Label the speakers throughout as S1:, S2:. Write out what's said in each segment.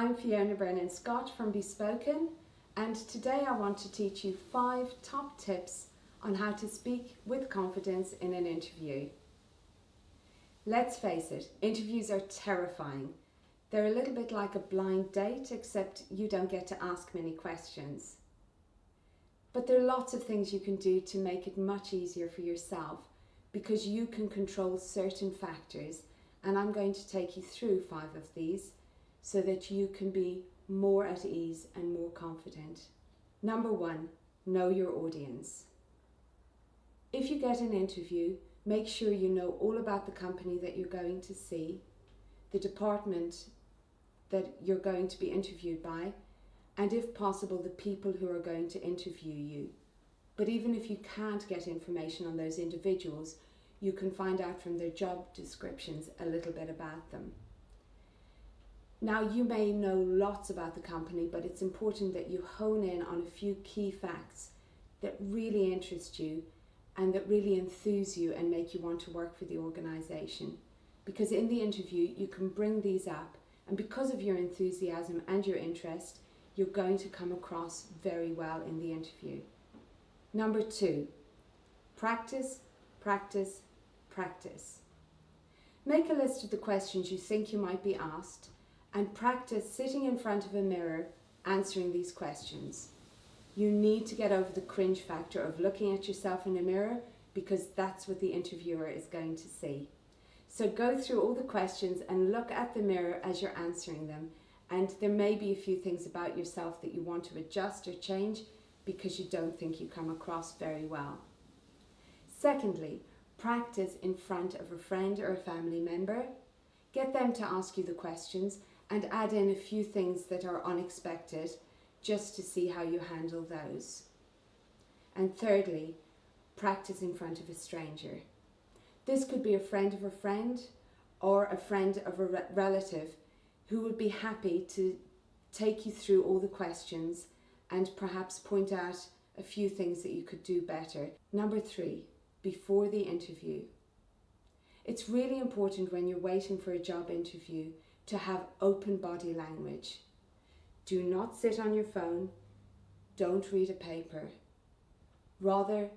S1: I'm Fiona Brennan-Scott from Bespoken, and today I want to teach you 5 top tips on how to speak with confidence in an interview. Let's face it, interviews are terrifying. They're a little bit like a blind date, except you don't get to ask many questions. But there are lots of things you can do to make it much easier for yourself, because you can control certain factors, and I'm going to take you through 5 of these so that you can be more at ease and more confident. Number 1, know your audience. If you get an interview, make sure you know all about the company that you're going to see, the department that you're going to be interviewed by, and if possible, the people who are going to interview you. But even if you can't get information on those individuals, you can find out from their job descriptions a little bit about them. Now, you may know lots about the company, but it's important that you hone in on a few key facts that really interest you and that really enthuse you and make you want to work for the organisation. Because in the interview, you can bring these up, and because of your enthusiasm and your interest, you're going to come across very well in the interview. Number 2, practice, practice, practice. Make a list of the questions you think you might be asked and practice sitting in front of a mirror answering these questions. You need to get over the cringe factor of looking at yourself in a mirror, because that's what the interviewer is going to see. So go through all the questions and look at the mirror as you're answering them, and there may be a few things about yourself that you want to adjust or change because you don't think you come across very well. Secondly, practice in front of a friend or a family member. Get them to ask you the questions and add in a few things that are unexpected just to see how you handle those. And thirdly, practice in front of a stranger. This could be a friend of a friend or a friend of a relative who would be happy to take you through all the questions and perhaps point out a few things that you could do better. Number 3, before the interview. It's really important when you're waiting for a job interview to have open body language. Do not sit on your phone. Don't read a paper. Rather,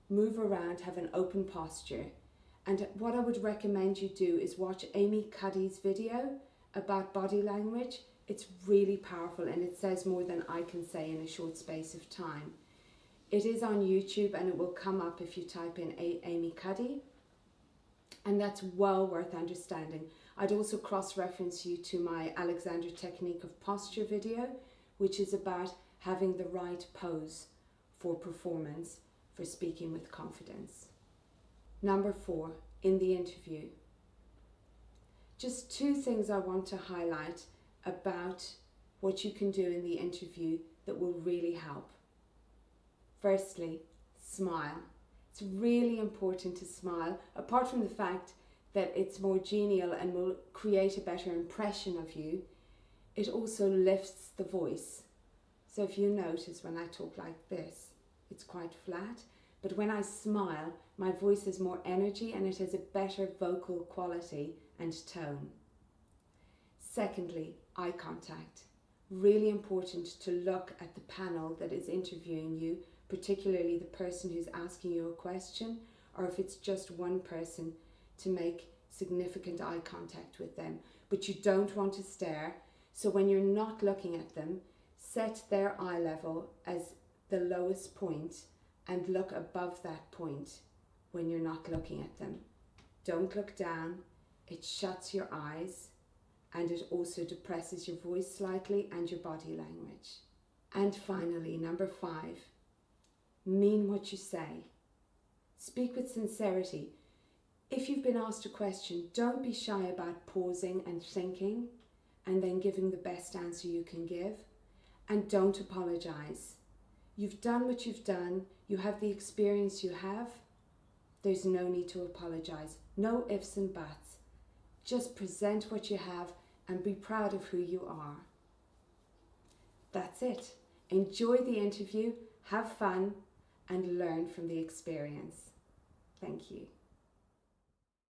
S1: move around, have an open posture. And what I would recommend you do is watch Amy Cuddy's video about body language. It's really powerful and it says more than I can say in a short space of time. It is on YouTube and it will come up if you type in Amy Cuddy, and that's well worth understanding. I'd also cross-reference you to my Alexander Technique of Posture video, which is about having the right pose for performance, for speaking with confidence. Number 4, in the interview. Just 2 things I want to highlight about what you can do in the interview that will really help. Firstly, smile. It's really important to smile, apart from the fact that it's more genial and will create a better impression of you. It also lifts the voice. So if you notice when I talk like this, it's quite flat, but when I smile, my voice has more energy and it has a better vocal quality and tone. Secondly, eye contact. Really important to look at the panel that is interviewing you, particularly the person who's asking you a question, or if it's just one person, to make significant eye contact with them. But you don't want to stare, so when you're not looking at them, set their eye level as the lowest point and look above that point when you're not looking at them. Don't look down, it shuts your eyes and it also depresses your voice slightly and your body language. And finally, number 5, mean what you say. Speak with sincerity. If you've been asked a question, don't be shy about pausing and thinking and then giving the best answer you can give. And don't apologize. You've done what you've done. You have the experience you have. There's no need to apologize. No ifs and buts. Just present what you have and be proud of who you are. That's it. Enjoy the interview, have fun, and learn from the experience. Thank you.